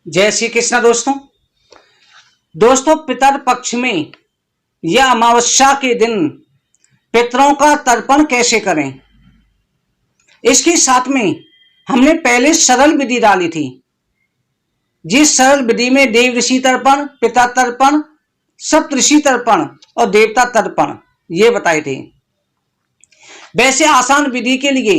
जय श्री कृष्ण दोस्तों पितर पक्ष में या अमावस्या के दिन पितरों का तर्पण कैसे करें, इसके साथ में हमने पहले सरल विधि डाली थी। जिस सरल विधि में देव ऋषि तर्पण, पिता तर्पण, सप्तऋषि तर्पण और देवता तर्पण ये बताए थे। वैसे आसान विधि के लिए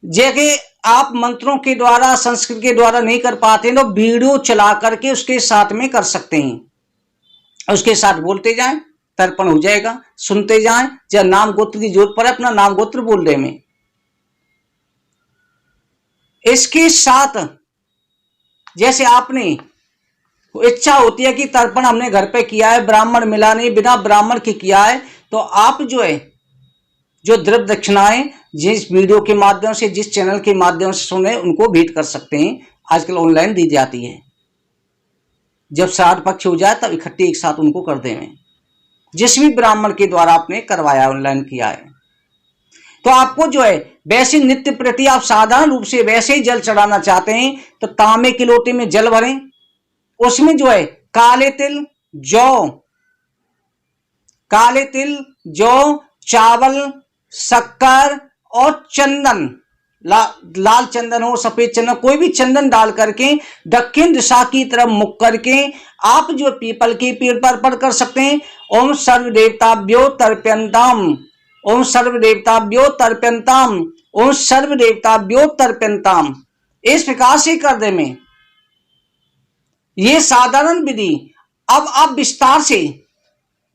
जगह आप मंत्रों के द्वारा, संस्कृत के द्वारा नहीं कर पाते तो वीडियो चला करके उसके साथ में कर सकते हैं। उसके साथ बोलते जाएं, तर्पण हो जाएगा। सुनते जाएं, जब नाम गोत्र की जरूरत पड़े अपना नाम गोत्र बोल रहे में। इसके साथ जैसे आपने इच्छा होती है कि तर्पण हमने घर पे किया है, ब्राह्मण मिला नहीं, बिना ब्राह्मण के किया है, तो आप जो द्रव्य दक्षिणाएं जिस वीडियो के माध्यम से, जिस चैनल के माध्यम से सुने उनको भेंट कर सकते हैं। आजकल ऑनलाइन दी जाती है। जब श्राद्ध पक्ष हो जाए तब इकट्ठे एक साथ उनको कर दें, जिस भी ब्राह्मण के द्वारा आपने करवाया, ऑनलाइन किया है। तो आपको वैसे नित्य प्रति आप साधारण रूप से वैसे ही जल चढ़ाना चाहते हैं तो तांबे के लोटे में जल भरें। उसमें काले तिल, जौ, चावल, शक्कर और चंदन, लाल चंदन हो, सफेद चंदन, कोई भी चंदन डाल करके दक्षिण दिशा की तरफ मुख करके आप पीपल के पेड़ पर अर्पण कर सकते हैं। ओम सर्वदेवताभ्यो तर्पयन्ताम, ओम सर्वदेवताभ्यो तर्पयन्ताम, ओम सर्वदेवताभ्यो तर्पयन्ताम, इस प्रकार से कर दे में। ये साधारण विधि। अब आप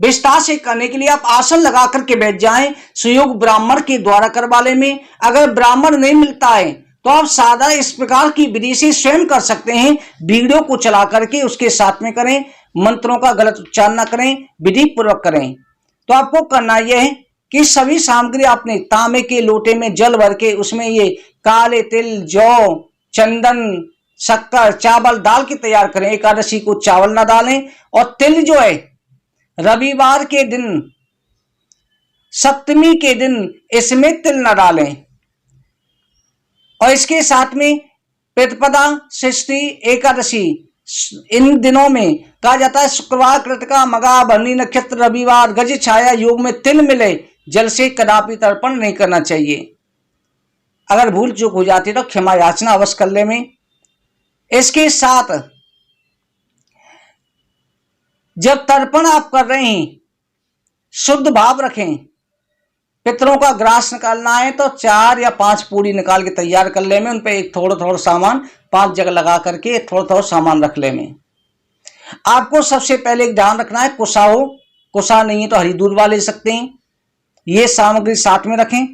विस्तार से करने के लिए आप आसन लगा करके बैठ जाएं, सुयोग ब्राह्मण के द्वारा करवा ले में। अगर ब्राह्मण नहीं मिलता है तो आप सादा इस प्रकार की विधि से स्वयं कर सकते हैं। वीडियो को चला करके उसके साथ में करें, मंत्रों का गलत उच्चारण न करें, विधि पूर्वक करें। तो आपको करना यह है कि सभी सामग्री आपने तांबे के लोटे में जल भर के उसमें ये काले तिल, जौ, चंदन, शक्कर, चावल डाल के तैयार करें। एकादशी को चावल ना डालें। और तिल रविवार के दिन, सप्तमी के दिन इसमें तिल न डालें। और इसके साथ में प्रतिपदा, षष्ठी, एकादशी, इन दिनों में कहा जाता है शुक्रवार, कृतिका, मघा, भरणी नक्षत्र, रविवार, गज छाया योग में तिल मिले जल से कदापि तर्पण नहीं करना चाहिए। अगर भूल चूक हो जाती तो क्षमा याचना अवश्य कर ले में। इसके साथ जब तर्पण आप कर रहे हैं शुद्ध भाव रखें। पितरों का ग्रास निकालना है तो 4 या 5 पूरी निकाल के तैयार कर ले में। उन पे एक थोड़ा सामान 5 जगह लगा करके थोड़ा सामान रख ले में। आपको सबसे पहले एक ध्यान रखना है, कुसा हो, कुसा नहीं है तो हरी दूध ले सकते हैं। ये सामग्री साथ में रखें।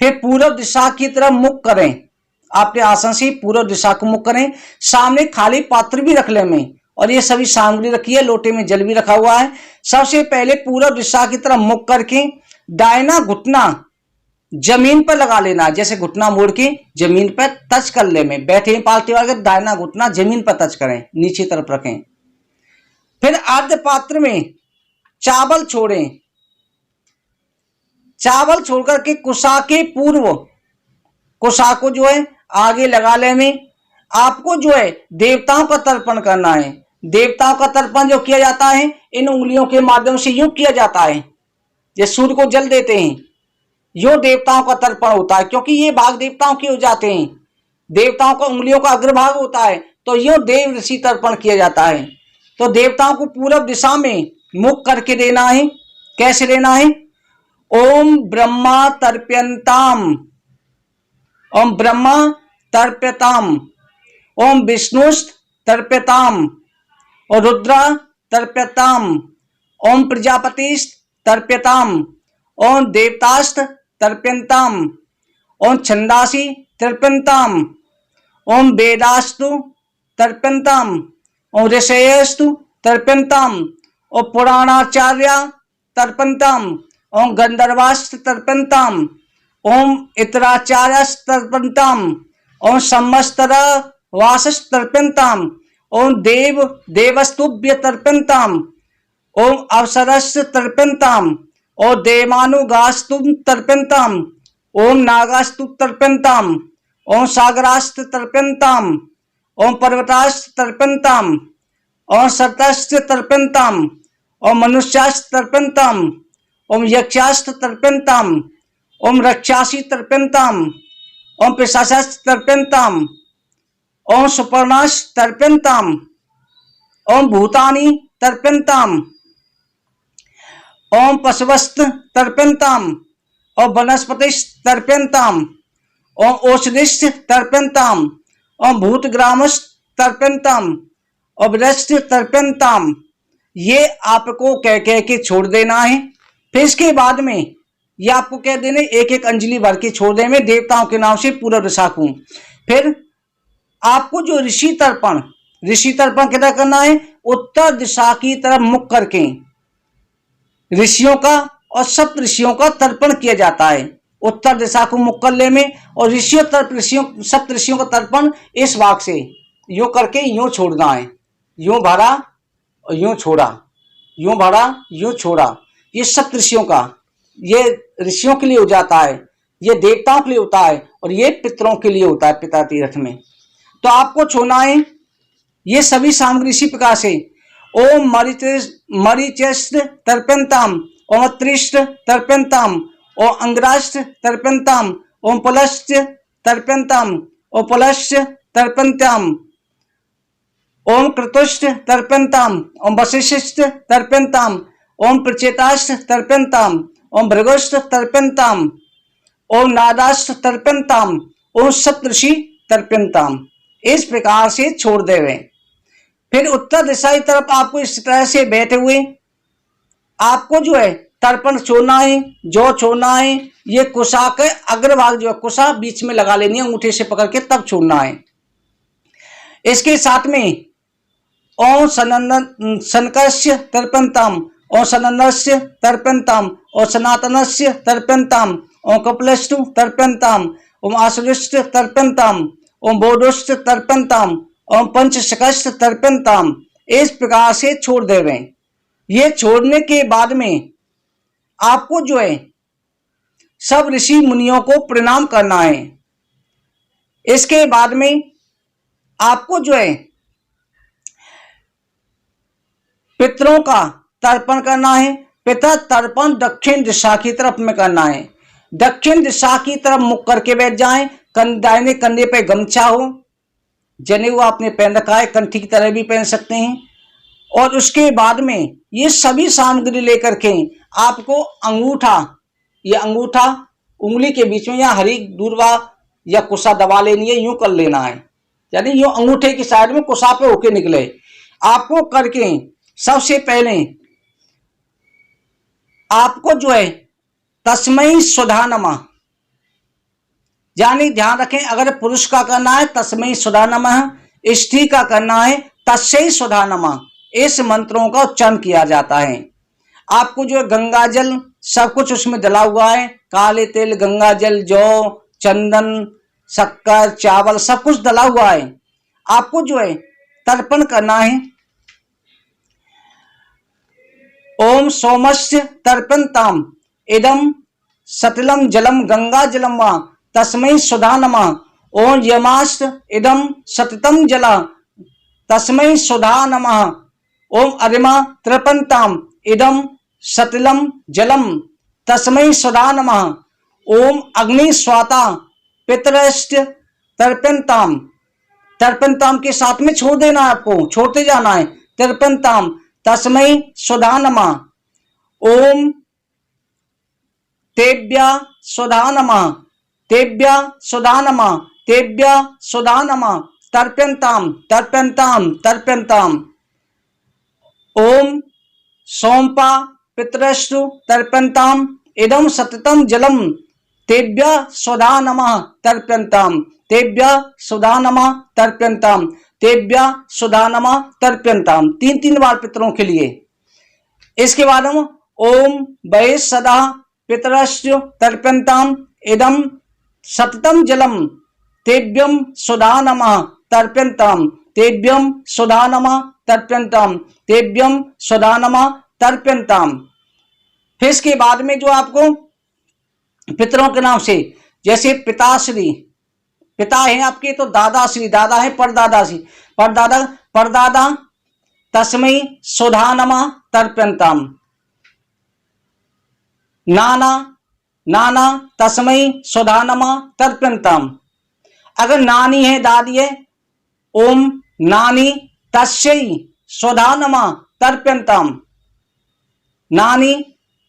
फिर पूर्व दिशा की तरफ मुख करें। आपके आसन से पूर्व दिशा को मुख करें। सामने खाली पात्र भी रख ले में और ये सभी सामग्री रखी है। लोटे में जल भी रखा हुआ है। सबसे पहले पूर्व दिशा की तरफ मुख करके दाहिना घुटना जमीन पर लगा लेना। जैसे घुटना मोड़ के जमीन पर टच कर ले में। बैठे पालते वाले दाहिना घुटना जमीन पर टच करें, नीचे तरफ रखें। फिर आद्य पात्र में चावल छोड़ें। चावल छोड़कर के कुसा के पूर्व कुसा को आगे लगा ले में। आपको देवताओं का तर्पण करना है। देवताओं का तर्पण जो किया जाता है इन उंगलियों के माध्यम से यूं किया जाता है। ये सूर्य को जल देते हैं, यो देवताओं का तर्पण होता है, क्योंकि ये भाग देवताओं के हो जाते हैं। देवताओं का उंगलियों का अग्रभाग होता है तो यो देव ऋषि तर्पण किया जाता है। तो देवताओं को पूर्व दिशा में मुख करके देना है। कैसे देना है? ओम ब्रह्मा तर्प्यन्ताम, ओम ब्रह्मा तर्प्यताम, ओम विष्णुस्त तर्प्यताम, और रुद्रा तर्प्यताम, ओम प्रजापतिस्त तर्प्यताम, ओम देवतास्त तर्प्यन्ताम, ओम छंदासी तर्प्यन्ताम, ओम वेदास्तु तर्प्यन्ताम, ओम ऋषयस्तु तर्प्यन्ताम, ओम पुराणाचार्या तर्प्यन्ताम, ओम गंधर्वास्त तर्प्यन्ताम, ओम इतराचार्यस्त तर्प्यन्ताम, ओम संवत्सर वासस्त तर्प्यन्ताम, ओम देवस्तुभ्य तर्प्यन्ताम, ओम अवसरस्य तर्प्यन्ताम, ओम देवानुगास्तु तर्प्यन्ताम, ओम नागास्तु तर्प्यन्ताम, ओम सागरास्त तर्प्यन्ताम, ओम पर्वताश्च तर्पयन्ताम, ओम सर्ताश्च तर्पयन्ताम, ओम मनुष्याश्च तर्पयन्ताम, ओम यक्षाश्च तर्पयन्ताम, ओम रक्षासि तर्पयन्ताम, ओम पिशाचाश्च तर्पयन्ताम, ओम सुपर्णाश्च तर्पयन्ताम, ओम भूतानि तर्पयन्ताम, ओम पशवश्च तर्पयन्ताम, ओम वनस्पतिश्च तर्पयन्ताम, ओम औषधिश्च तर्पयन्ताम, ओम भूतग्रामश्च तर्पयन्ताम, ओम वृश्च तर्पयन्ताम। ये आपको कह कह के छोड़ देना है। फिर इसके बाद में ये आपको कह देने एक एक अंजलि भर के छोड़ देने देवताओं के नाम से पूर्व दिशा को। फिर आपको जो ऋषि तर्पण कितना करना है, उत्तर दिशा की तरफ मुख करके ऋषियों का और सप्त ऋषियों का तर्पण किया जाता है। उत्तर दिशा को मुख कर ले में, और सप्त ऋषियों का तर्पण इस भाग से यूं करके यूं छोड़ना है। यूं भरा और यूं छोड़ा, यूं भरा यूं छोड़ा। ये सप्त ऋषियों का, ये ऋषियों के लिए हो जाता है, ये देवताओं के लिए होता है, और ये पितरों के लिए होता है पिता तीर्थ में। तो आपको छोड़ना है ये सभी सामग्री इसी प्रकार से। ओम मरीचिष्ट तर्पयन्ताम, ओम त्रिष्ट तर्पयन्ताम, ओम अंग्राष्ट तर्पयन्ताम, ओम पुलश्च तर्पयन्ताम, ओम पुलश्च तर्पयन्ताम, ओम कृतुष्ट तर्पयन्ताम, ओम वशिष्ठ तर्पयन्ताम, ओम प्रचेताष्ट तर्पयन्ताम, ओम भृगुष्ट तर्पयन्ताम, ओम नादाष्ट तर्पयन्ताम, ओम सप्तऋषि तर्पयन्ताम। इस प्रकार से छोड़ देवे। फिर उत्तर दिशा की तरफ आपको इस तरह से बैठे हुए आपको जो है तर्पण छोड़ना है। जो छोड़ना है ये कुशा के अग्रभाग जो है, कुशा बीच में लगा लेनी है अंगूठे से पकड़ के, तब छोड़ना है। इसके साथ में ओम सनकस्य तर्पयन्ताम, ओम सनन्दस्य तर्पयन्ताम, ओम सनातनस्य तर्पयन्ताम, ओम कपिलस्तु तर्पयन्ताम, ओम आसुरिष्ट तर्पयन्ताम, ओम बोधुष्ट तर्पयन्ताम, ओम पंचशकस्य तर्पयन्ताम। इस प्रकार से छोड़ देवे। ये छोड़ने के बाद में आपको जो है सब ऋषि मुनियों को प्रणाम करना है। इसके बाद में आपको जो है पितरों का तर्पण करना है। पितर तर्पण दक्षिण दिशा की तरफ में करना है। दक्षिण दिशा की तरफ मुख करके बैठ जाएं। दाहिने कंधे पे गमछा हो, जनेऊ आपने पहन रखा है, कंठी की तरह भी पहन सकते हैं। और उसके बाद में ये सभी सामग्री लेकर के आपको अंगूठा, ये अंगूठा उंगली के बीच में या हरी दूरवा या कुशा दबा लेनी है, यूं कर लेना है, यानी यूं अंगूठे की साइड में कुशा पे होके निकले। आपको करके सबसे पहले आपको जो है तस्मै सुधा नमः, यानी ध्यान रखें अगर पुरुष का करना है तस्मै सुधा नमः, स्त्री का करना है तस्यै सुधा नमः। इस मंत्रों का उच्चारण किया जाता है। आपको जो गंगा जल सब कुछ उसमें डला हुआ है, काले तिल, गंगा जल, जौ, चंदन, शक्कर, चावल सब कुछ डला हुआ है। आपको जो है तर्पण करना है। ओम सोमस्य तर्पयन्ताम, इदम सतिलम जलम गंगा जलम वा तस्मै सुधा नमः। ओम यमास्त इदम सतितम जला तस्मै सुधा नमः। ओम अरिमा तर्पयन्ताम, इदम सतिलम जलम तस्मै सुधा नमः। ओम अग्नि स्वाता पितरश्च तर्पयन्ताम, तर्पयन्ताम के साथ में छोड़ देना है, आपको छोड़ते जाना है। तर्पयन्ताम तस्मै सुधा नमः। ओम तेभ्या सुधा नमः, तेभ्या सुधा नमः, तेभ्या सुधा नमः। तर्पयन्ताम तर्पयन्ताम तर्पयन्ताम। ओम सोमपा पितरस्तु तर्पयन्ताम, इदम सततम जलम तेभ्य सुधा नमः तर्पयन्ताम, तेभ्य सुधा नमः तर्पयन्ताम, तेभ्य सुधा नमः तर्पयन्ताम। 3 बार पितरों के लिए। इसके बाद हम ओम वै सदा पितरस्तु तर्पयन्ताम, इदम सततम जलम तेभ्यम सुधा नमः तर्पयन्ताम, तेभ्यम सुधा नमः तर्पयन्ताम, तेभ्यम सुधा नमः तर्पयन्ताम। फिर इसके बाद में जो आपको पितरों के नाम से जैसे पिताश्री, पिता है आपके तो दादाश्री, दादा है परदादाश्री, परदादा परदादा तस्मै सुधा नमः तर्पयन्ताम। नाना नाना तस्मै सुधा नमः तर्पयन्ताम। अगर नानी है, दादी है, ओम नानी तस्यै सुधा नमः तर्पयन्ताम। नानी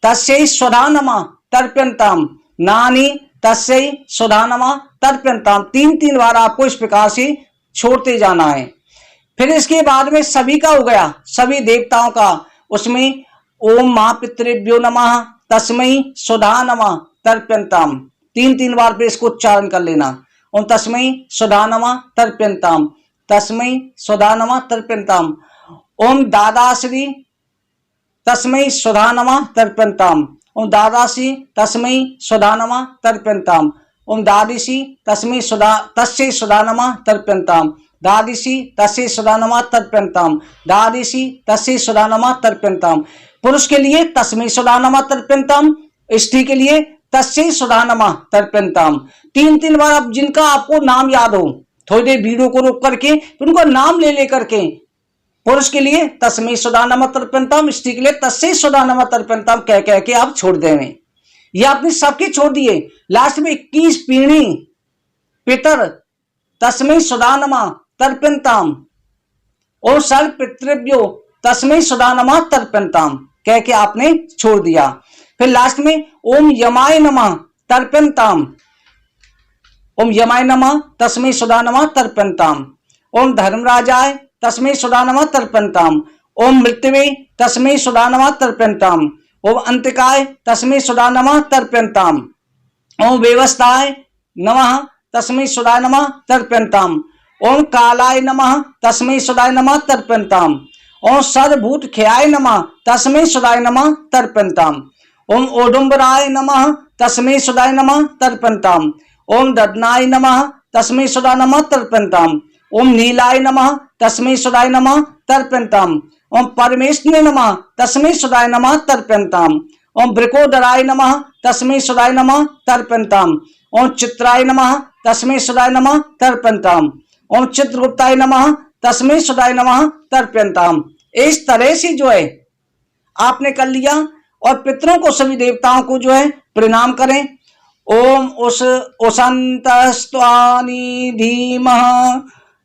तस्यै सुधा नमः तर्पयन्ताम। नानी तस्यै सुधा नमः तर्पयन्ताम। 3 बार आपको इस प्रकार से छोड़ते जाना है। फिर इसके बाद में सभी का हो गया, सभी देवताओं का। उसमें ओम महापितृभ्यो नमः तस्मै सुधा नमः तर्पयन्ताम। 3 बार पे इसको उच्चारण कर लेना। ओम तस्मै सुधा नमः तर्पयन्ताम, तस्मै सुधा नमः तर्पयन्ताम। ओम दादाश्री तस्मै सुधा नमः तर्पयन्ताम। ओम दादाश्री तस्मै सुधा नमः तर्पयन्ताम। ओम दादीश्री तस्मै तस्यै सुधा नमः तर्पयन्ताम। दादीश्री तस्यै सुधा नमः तर्पयन्ताम। दादीश्री तस्यै सुधा नमः तर्पयन्ताम। पुरुष के लिए तस्मै सुधा नमः तर्पयन्ताम, स्त्री के लिए तस्यै सुधा नमः तर्पयन्ताम। 3 बार अब जिनका आपको नाम याद हो, थोड़ी देर वीडियो को रोक करके उनको नाम ले लेकर के, पुरुष के लिए तस्मै सुधा नमः तर्पयन्ताम, स्त्री के लिए तस्यै सुधा नमः तर्पयन्ताम कह कह के आप छोड़ देंगे। ये आपने सबके छोड़ दिए। लास्ट में 21 पीढ़ी पितर तस्मै सुधा नमः तर्पयन्ताम और सर्व पितृभ्यो तस्मै सुधा नमः तर्पयन्ताम कह के आपने छोड़ दिया। फिर लास्ट में ओम यमाय नमः तर्पयन्ताम। ओम यमाय नमः तस्मै सुधा नमः तर्पयन्ताम। ओम धर्मराजाय तस्मै सुधा नमः तर्पयन्ताम। ओम मृत्युवे तस्मै सुधा नमः तर्पयन्ताम। ओम अंतिकाय तस्मै सुधा नमः तर्पयन्ताम। ओम व्यवस्थाय नमः तस्मै सुधा नमः तर्पयन्ताम। ओम कालाय नमः तस्मै सुधा नमः तर्पयन्ताम। ओम सर्वभूत ख्याय नमः तस्मै सुधा नमः तर्पयन्ताम। ओम औदुम्बराय नमः तस्मै सुधा नमः तर्पयन्ताम। ओम ददनाय नमः तस्मै सुधा नमः तर्पयन्ताम। ओम नीलाय नमः तस्मै सुधा नमः तर्पयन्ताम। ओम परमेष्ठिने नमः तस्मै सुधा नमः तर्पयन्ताम। ओम वृकोदराय नमः तस्मै सुधा नमः तर्पयन्ताम। ओम चित्राय नमः तस्मै सुधा नमः तर्पयन्ताम। ओम चित्रगुप्ताय नमः तस्मै सुधा नमः तर्पयन्ताम। इस तरह से जो है आपने कर लिया और पितरों को, सभी देवताओं को जो है प्रणाम करें। ओम उसंतस्त्वानि धीमह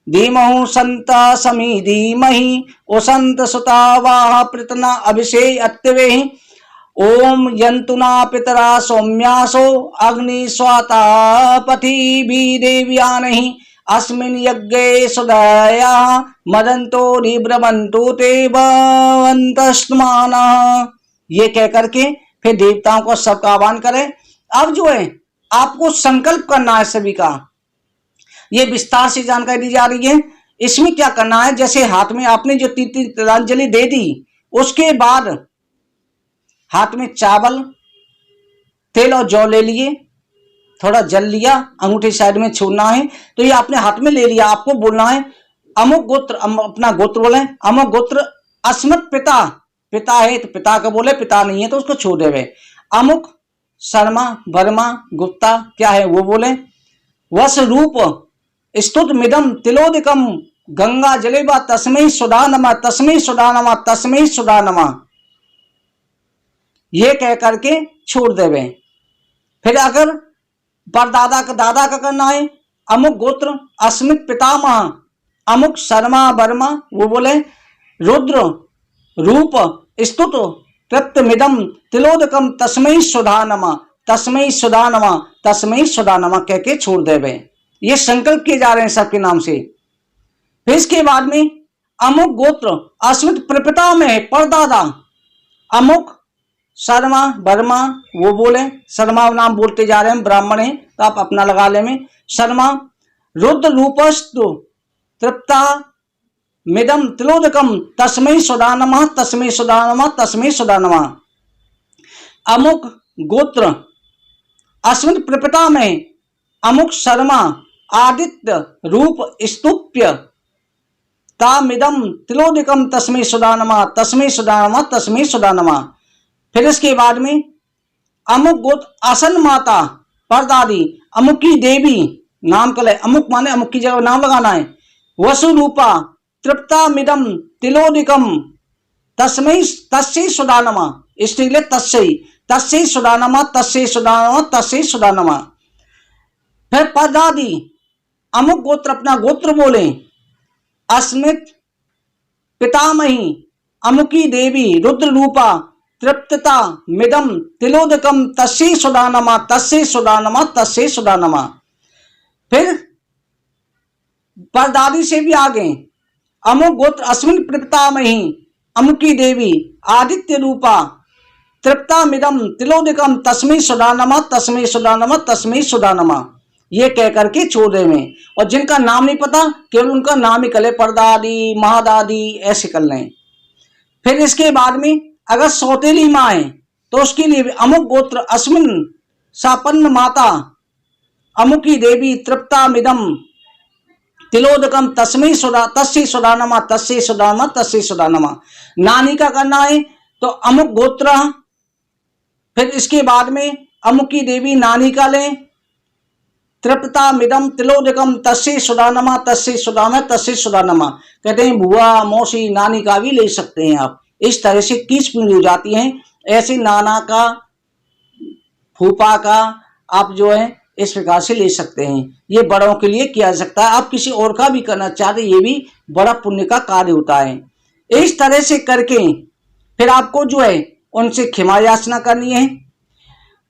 धीमहु संत समी धीमहि उसंत सुतावाह पृतना अभिषेक अत्यवेहि। ओम यंतुना पितरा सौम्यासो अग्नि स्वाता पथिभि देव्यानहि अस्मिन् यज्ञे सुदया मदन्तो निब्रवन्तु ते भवन्तस्मानः। ये कह करके फिर देवताओं को सबका आह्वान करें। अब जो है आपको संकल्प करना है सभी का, ये विस्तार से जानकारी दी जा रही है। इसमें क्या करना है, जैसे हाथ में आपने जो 3 तिलांजलि दे दी, उसके बाद हाथ में चावल, तेल और जौ ले लिए, थोड़ा जल लिया, अंगूठे साइड में छोड़ना है। तो ये आपने हाथ में ले लिया। आपको बोलना है अमुक गोत्र, अपना गोत्र बोले, अमुक गोत्र अस्मत् पिता, पिता है तो पिता का बोले, पिता नहीं है तो उसको छोड़ देवे। अमुक शर्मा वर्मा गुप्ता क्या है वो बोले। वस रूप स्तुत मिदम तिलोदिकम गंगा जलेबा तस्मै सुधा नमः तस्मै सुधा नमः तस्मै सुधा नमः, ये कह करके छोड़ देवे। फिर अगर परदादा का, दादा का करना है अमुक गोत्र अस्मित पितामह अमुक शर्मा वर्मा, वो बोले रुद्र रूप स्तुत तृप्तमिदम तिलोदकम तस्मै सुधा नमः तस्मै सुधा नमः तस्मै सुधा नमः कह के छोड़ देवे। ये संकल्प किए जा रहे हैं सबके नाम से। फिर इसके बाद में अमुक गोत्र अस्मित प्रपिता में है परदादा अमुक शर्मा वर्मा, वो बोले शर्मा नाम बोलते जा रहे हैं, ब्राह्मण है तो आप अपना लगा ले में शर्मा। रुद्र रूपस्तु तृप्ता मिदम तिलोदकम तस्मै सुधा नमः तस्मै सुधा नमः तस्मै सुधा नमः। अमुक गोत्र अस्मिन प्रपिता में अमुक शर्मा आदित्य रूप स्तुप्य तामिदम तिलोदकम तस्मै सुधा नमः तस्मै सुधा नमः तस्मै सुधा नमः। फिर इसके बाद में अमुक गोत्र आसन माता परदादी अमुकी देवी नाम कल है, अमुक माने अमुक की जगह नाम लगाना है। वसु रूपा तृप्ता मिदम तिलोदिकम तस्मै तस्यै सुधा नमः, इसलिए तस्यै सुधा नमः, तस्यै सुधा नमः, तस्यै सुधा नमः। फिर पदादि अमुक गोत्र, अपना गोत्र बोले। अस्मित पितामही अमुकी देवी रुद्र रूपा तृप्तता मिदम तिलोदकम तस्यै सुधा नमः, तस्यै सुधा नमः, तस्यै सुधा नमः। फिर परदादी से भी आगे अमुक गोत्र अस्मिन पितामही अमुकी देवी आदित्य रूपा तृप्ता मिदम तिलोदकम तस्मै सुधा नमः, तस्मै सुधा नमः, तस्मै सुधा नमः। ये कह करके छोड़ रहे में, और जिनका नाम नहीं पता केवल उनका नाम ही कर ले, परदादी महादादी ऐसे कर लें। फिर इसके बाद में अगर सौतेली माँ है तो उसके लिए भी अमुक गोत्र अस्मिन सापन्न माता अमुकी देवी तृप्ता मिदम तिलोदकम तस्मै सुधा तस्यै सुधा नमः, तस्यै सुधा नमः, तस्यै सुधा नमः। नानी का करना है तो अमुक गोत्र, फिर इसके बाद में अमुकी देवी नानी का लें, तृप्ता मिदम तिलोदकम तस्यै सुधा नमः, तस्यै सुधा नमः, तस्यै सुधा नमः। कहते हैं बुआ मौसी नानी का भी ले सकते हैं आप। इस तरह से 30 पीढ़ी हो जाती हैं। ऐसे नाना का फूफा का आप जो है इस प्रकार से ले सकते हैं। ये बड़ों के लिए किया जा सकता है। आप किसी और का भी करना चाहते, ये भी बड़ा पुण्य का कार्य होता है। इस तरह से करके फिर आपको जो है उनसे क्षमा याचना करनी है।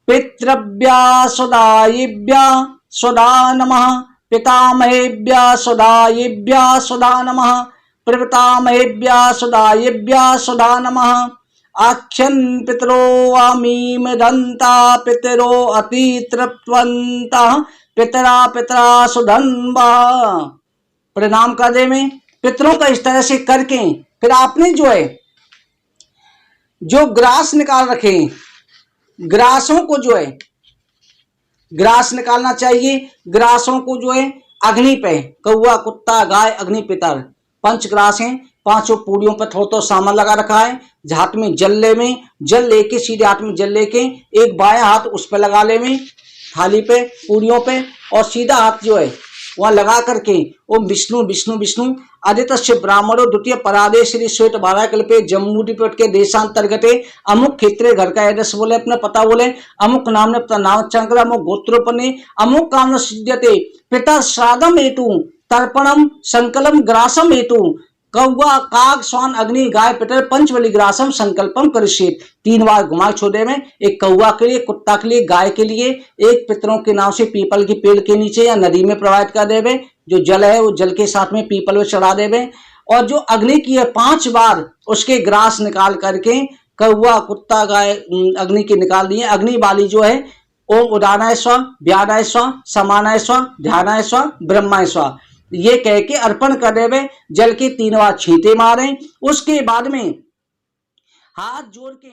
पितृभ्या सुदायिभ्या सुधा नमः, पितामहेभ्या सुदायिभ्या सुधा नमः, प्रपितामहेभ्या सुदायिभ्या सुधा नमः। आख्यन पितरो आमीम दंता पितरो अति तृप्तवन्तः पितरा पितरा सुधन्वा। प्रणाम कर दे में पितरों का इस तरह से करके फिर आपने जो है जो ग्रास निकाल रखे, ग्रासों को जो है ग्रास निकालना चाहिए। ग्रासों को जो है अग्नि पे, कौआ कुत्ता गाय अग्नि पितर 5 ग्रास हैं, 5 पूड़ियों पर थोड़ा तो सामान लगा रखा है। हाथ में जल लेके सीधे हाथ में जल लेके एक बायां हाथ उस पर लगा ले में थाली पे पूड़ियों पे, और सीधा हाथ जो है वहां लगा करके ओम विष्णु विष्णु विष्णु आदित्य ब्राह्मणों द्वितीय परादे श्री श्वेत बारह कल्पे जम्मूटी पेट के देशांतर्गते अमुक क्षेत्र घर का एड्रेस बोले, अपना पता बोले, अमुक नाम ने अपना नाम चंकर, अमुक गोत्रोपने अमुक काम सिद्ध्यते पिता श्राद्धम हेतु तर्पणम संकलम ग्रासम हेतु कौवा काग स्वान अग्नि गाय पितर पंचबली ग्रासम संकल्पम करिष्येत। 3 बार घुमा छोड़े में, एक कौवा के लिए, कुत्ता के लिए, गाय के लिए, एक पितरों के नाम से पीपल की पेड़ के नीचे या नदी में प्रवाहित कर देवे। जो जल है वो जल के साथ में पीपल में चढ़ा देवे। और जो अग्नि की है 5 बार उसके ग्रास निकाल करके कौवा कुत्ता गाय अग्नि के निकाल दिए। अग्नि वाली जो है ओम उदानाय स्व व्यानाय स्व समानाय स्व ध्यानाय स्व ब्रह्माय स्व ये कह के अर्पण कर देवे। जल के 3 बार छींटे मारे, उसके बाद में हाथ जोड़ के